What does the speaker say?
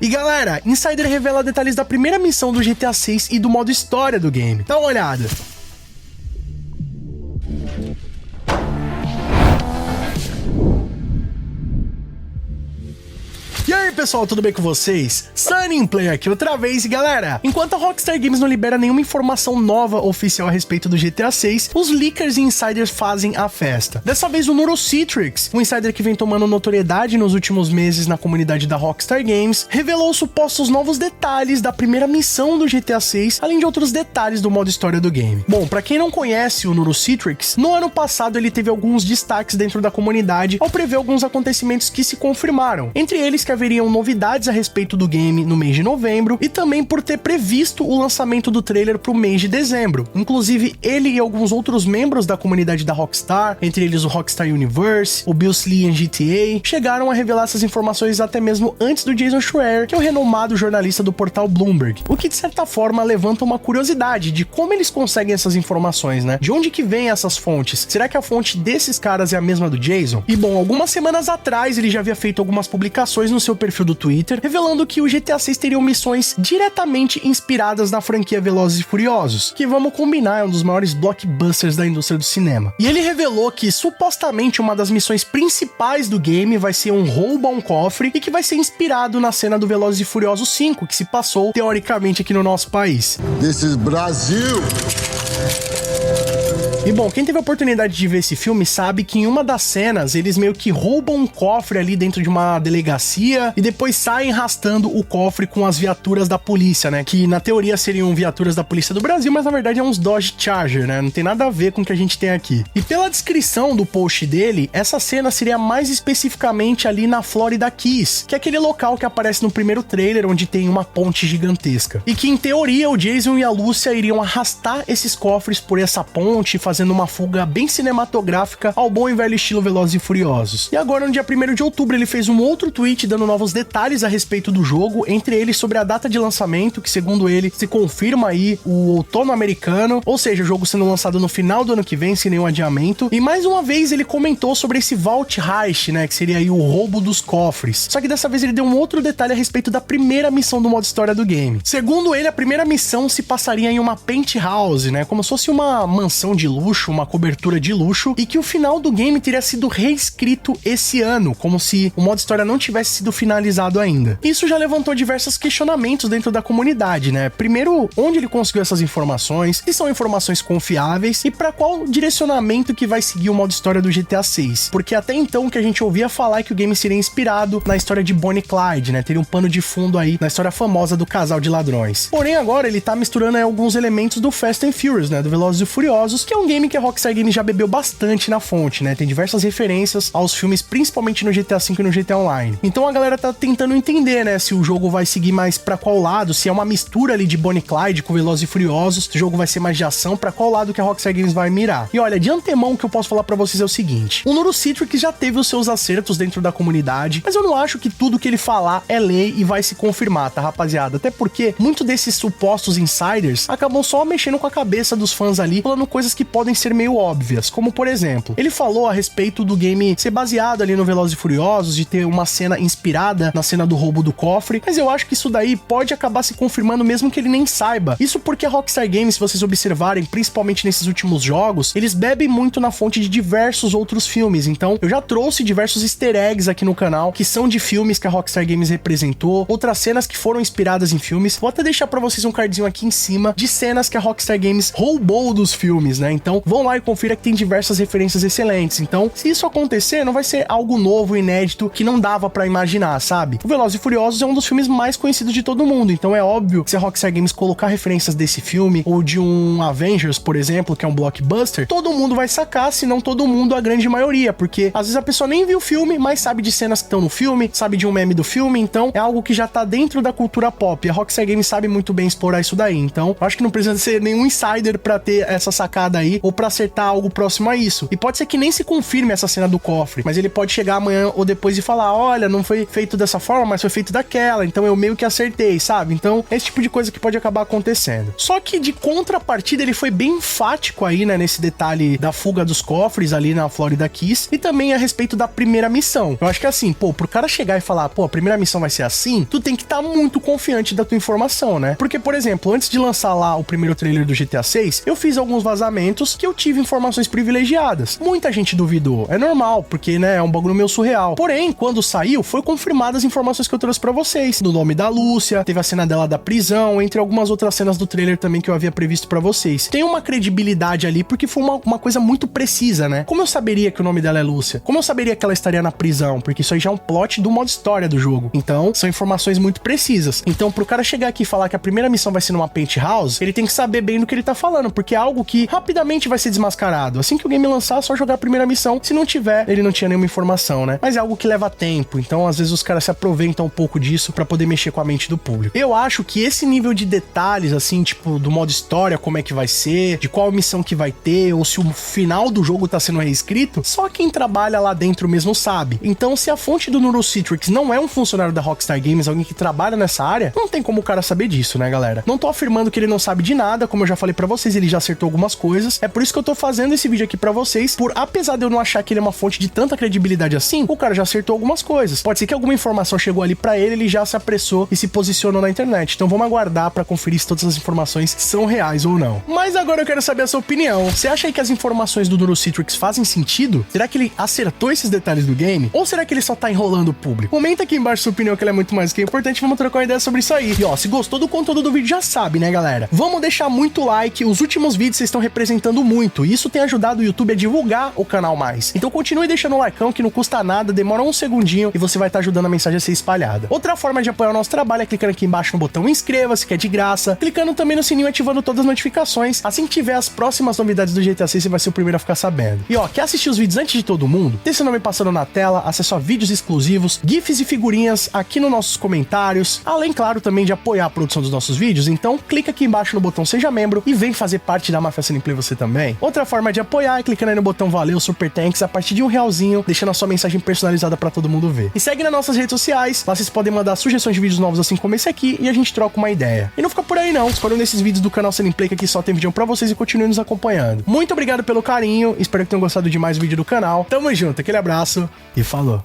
E galera, Insider revela detalhes da primeira missão do GTA 6 e do modo história do game. Dá uma olhada. E aí pessoal, tudo bem com vocês? Sunnyplayer aqui outra vez e galera, enquanto a Rockstar Games não libera nenhuma informação nova oficial a respeito do GTA 6, os leakers e insiders fazem a festa. Dessa vez o Neurocitrix, um insider que vem tomando notoriedade nos últimos meses na comunidade da Rockstar Games, revelou supostos novos detalhes da primeira missão do GTA 6, além de outros detalhes do modo história do game. Bom, pra quem não conhece o Neurocitrix, no ano passado ele teve alguns destaques dentro da comunidade ao prever alguns acontecimentos que se confirmaram, entre eles que haveriam novidades a respeito do game no mês de novembro e também por ter previsto o lançamento do trailer pro mês de dezembro. Inclusive, ele e alguns outros membros da comunidade da Rockstar, entre eles o Rockstar Universe, o Bill Slee GTA, chegaram a revelar essas informações até mesmo antes do Jason Schreier, que é o renomado jornalista do portal Bloomberg. O que de certa forma levanta uma curiosidade de como eles conseguem essas informações, né? De onde que vêm essas fontes? Será que a fonte desses caras é a mesma do Jason? E bom, algumas semanas atrás ele já havia feito algumas publicações no seu perfil do Twitter, revelando que o GTA 6 teria missões diretamente inspiradas na franquia Velozes e Furiosos, que vamos combinar é um dos maiores blockbusters da indústria do cinema. E ele revelou que supostamente uma das missões principais do game vai ser um roubo a um cofre e que vai ser inspirado na cena do Velozes e Furiosos 5, que se passou teoricamente aqui no nosso país. This is Brasil! E bom, quem teve a oportunidade de ver esse filme sabe que em uma das cenas eles meio que roubam um cofre ali dentro de uma delegacia e depois saem arrastando o cofre com as viaturas da polícia, né? Que na teoria seriam viaturas da polícia do Brasil, mas na verdade é uns Dodge Charger, né? Não tem nada a ver com o que a gente tem aqui. E pela descrição do post dele, essa cena seria mais especificamente ali na Florida Keys, que é aquele local que aparece no primeiro trailer onde tem uma ponte gigantesca. E que em teoria o Jason e a Lúcia iriam arrastar esses cofres por essa ponte, fazendo uma fuga bem cinematográfica ao bom e velho estilo Velozes e Furiosos. E agora, no dia 1º de outubro, ele fez um outro tweet dando novos detalhes a respeito do jogo, entre eles sobre a data de lançamento, que segundo ele, se confirma aí o outono americano, ou seja, o jogo sendo lançado no final do ano que vem, sem nenhum adiamento. E mais uma vez ele comentou sobre esse Vault Heist, né, que seria aí o roubo dos cofres. Só que dessa vez ele deu um outro detalhe a respeito da primeira missão do modo história do game. Segundo ele, a primeira missão se passaria em uma penthouse, né, como se fosse uma mansão de luxo, uma cobertura de luxo, e que o final do game teria sido reescrito esse ano, como se o modo história não tivesse sido finalizado ainda. Isso já levantou diversos questionamentos dentro da comunidade, né? Primeiro, onde ele conseguiu essas informações, se são informações confiáveis e para qual direcionamento que vai seguir o modo história do GTA 6, porque até então o que a gente ouvia falar é que o game seria inspirado na história de Bonnie e Clyde, né? Teria um pano de fundo aí na história famosa do casal de ladrões. Porém agora ele tá misturando aí alguns elementos do Fast and Furious, né? Do Velozes e Furiosos, que é um game que a Rockstar Games já bebeu bastante na fonte, né? Tem diversas referências aos filmes, principalmente no GTA V e no GTA Online. Então a galera tá tentando entender, né? Se o jogo vai seguir mais pra qual lado, se é uma mistura ali de Bonnie e Clyde com Velozes e Furiosos, se o jogo vai ser mais de ação, pra qual lado que a Rockstar Games vai mirar. E olha, de antemão o que eu posso falar pra vocês é o seguinte: o Neurocitrix já teve os seus acertos dentro da comunidade, mas eu não acho que tudo que ele falar é lei e vai se confirmar, tá, rapaziada? Até porque muito desses supostos insiders acabam só mexendo com a cabeça dos fãs ali, falando coisas que podem ser meio óbvias, como por exemplo, ele falou a respeito do game ser baseado ali no Velozes e Furiosos, de ter uma cena inspirada na cena do roubo do cofre, mas eu acho que isso daí pode acabar se confirmando mesmo que ele nem saiba. Isso porque a Rockstar Games, se vocês observarem, principalmente nesses últimos jogos, eles bebem muito na fonte de diversos outros filmes, então eu já trouxe diversos easter eggs aqui no canal, que são de filmes que a Rockstar Games representou, outras cenas que foram inspiradas em filmes. Vou até deixar pra vocês um cardzinho aqui em cima de cenas que a Rockstar Games roubou dos filmes, né? Então vão lá e confira que tem diversas referências excelentes. Então, se isso acontecer, não vai ser algo novo, inédito, que não dava pra imaginar, sabe? O Velozes e Furiosos é um dos filmes mais conhecidos de todo mundo, então é óbvio que se a Rockstar Games colocar referências desse filme, ou de um Avengers, por exemplo, que é um blockbuster, todo mundo vai sacar, se não todo mundo, a grande maioria, porque às vezes a pessoa nem viu o filme, mas sabe de cenas que estão no filme, sabe de um meme do filme, então é algo que já tá dentro da cultura pop. A Rockstar Games sabe muito bem explorar isso daí, então eu acho que não precisa ser nenhum insider pra ter essa sacada aí, ou pra acertar algo próximo a isso. E pode ser que nem se confirme essa cena do cofre, mas ele pode chegar amanhã ou depois e falar, olha, não foi feito dessa forma, mas foi feito daquela, então eu meio que acertei, sabe? Então, esse tipo de coisa que pode acabar acontecendo. Só que de contrapartida, ele foi bem enfático aí, né, nesse detalhe da fuga dos cofres ali na Florida Keys, e também a respeito da primeira missão. Eu acho que assim, pô, pro cara chegar e falar, pô, a primeira missão vai ser assim, tu tem que estar muito confiante da tua informação, né? Porque, por exemplo, antes de lançar lá o primeiro trailer do GTA 6, eu fiz alguns vazamentos que eu tive informações privilegiadas. Muita gente duvidou. É normal, porque, né, é um bagulho meio surreal. Porém, quando saiu, foi confirmado as informações que eu trouxe pra vocês. Do nome da Lúcia, teve a cena dela da prisão, entre algumas outras cenas do trailer também que eu havia previsto pra vocês. Tem uma credibilidade ali, porque foi uma coisa muito precisa, né? Como eu saberia que o nome dela é Lúcia? Como eu saberia que ela estaria na prisão? Porque isso aí já é um plot do modo história do jogo. Então, são informações muito precisas. Então, pro cara chegar aqui e falar que a primeira missão vai ser numa penthouse, ele tem que saber bem do que ele tá falando, porque é algo que rapidamente vai ser desmascarado. Assim que o game lançar, é só jogar a primeira missão. Se não tiver, ele não tinha nenhuma informação, né? Mas é algo que leva tempo, então às vezes os caras se aproveitam um pouco disso pra poder mexer com a mente do público. Eu acho que esse nível de detalhes, assim, tipo, do modo história, como é que vai ser, de qual missão que vai ter, ou se o final do jogo tá sendo reescrito, só quem trabalha lá dentro mesmo sabe. Então, se a fonte do Neurocitrix não é um funcionário da Rockstar Games, alguém que trabalha nessa área, não tem como o cara saber disso, né, galera? Não tô afirmando que ele não sabe de nada, como eu já falei pra vocês, ele já acertou algumas coisas. É por isso que eu tô fazendo esse vídeo aqui pra vocês, apesar de eu não achar que ele é uma fonte de tanta credibilidade assim, o cara já acertou algumas coisas. Pode ser que alguma informação chegou ali pra ele já se apressou e se posicionou na internet. Então vamos aguardar pra conferir se todas as informações são reais ou não. Mas agora eu quero saber a sua opinião. Você acha aí que as informações do Neurocitrix fazem sentido? Será que ele acertou esses detalhes do game? Ou será que ele só tá enrolando o público? Comenta aqui embaixo sua opinião, que ela é muito mais que importante. Vamos trocar uma ideia sobre isso aí. E ó, se gostou do conteúdo do vídeo, já sabe, né, galera? Vamos deixar muito like. Os últimos vídeos vocês estão representando muito, e isso tem ajudado o YouTube a divulgar o canal mais. Então continue deixando o likeão, que não custa nada, demora um segundinho e você vai estar ajudando a mensagem a ser espalhada. Outra forma de apoiar o nosso trabalho é clicando aqui embaixo no botão inscreva-se, que é de graça, clicando também no sininho ativando todas as notificações. Assim que tiver as próximas novidades do GTA 6, você vai ser o primeiro a ficar sabendo. E ó, quer assistir os vídeos antes de todo mundo? Tem seu nome passando na tela, acesso a vídeos exclusivos, gifs e figurinhas aqui nos nossos comentários, além, claro, também de apoiar a produção dos nossos vídeos. Então clica aqui embaixo no botão seja membro e vem fazer parte da Máfia Gameplay você também. Outra forma de apoiar é clicando aí no botão valeu, super thanks, a partir de R$1, deixando a sua mensagem personalizada pra todo mundo ver. E segue nas nossas redes sociais, lá vocês podem mandar sugestões de vídeos novos assim como esse aqui e a gente troca uma ideia. E não fica por aí não, escolhe um desses vídeos do canal Gameplay que aqui só tem vídeo pra vocês e continue nos acompanhando. Muito obrigado pelo carinho, espero que tenham gostado de mais vídeo do canal. Tamo junto, aquele abraço e falou!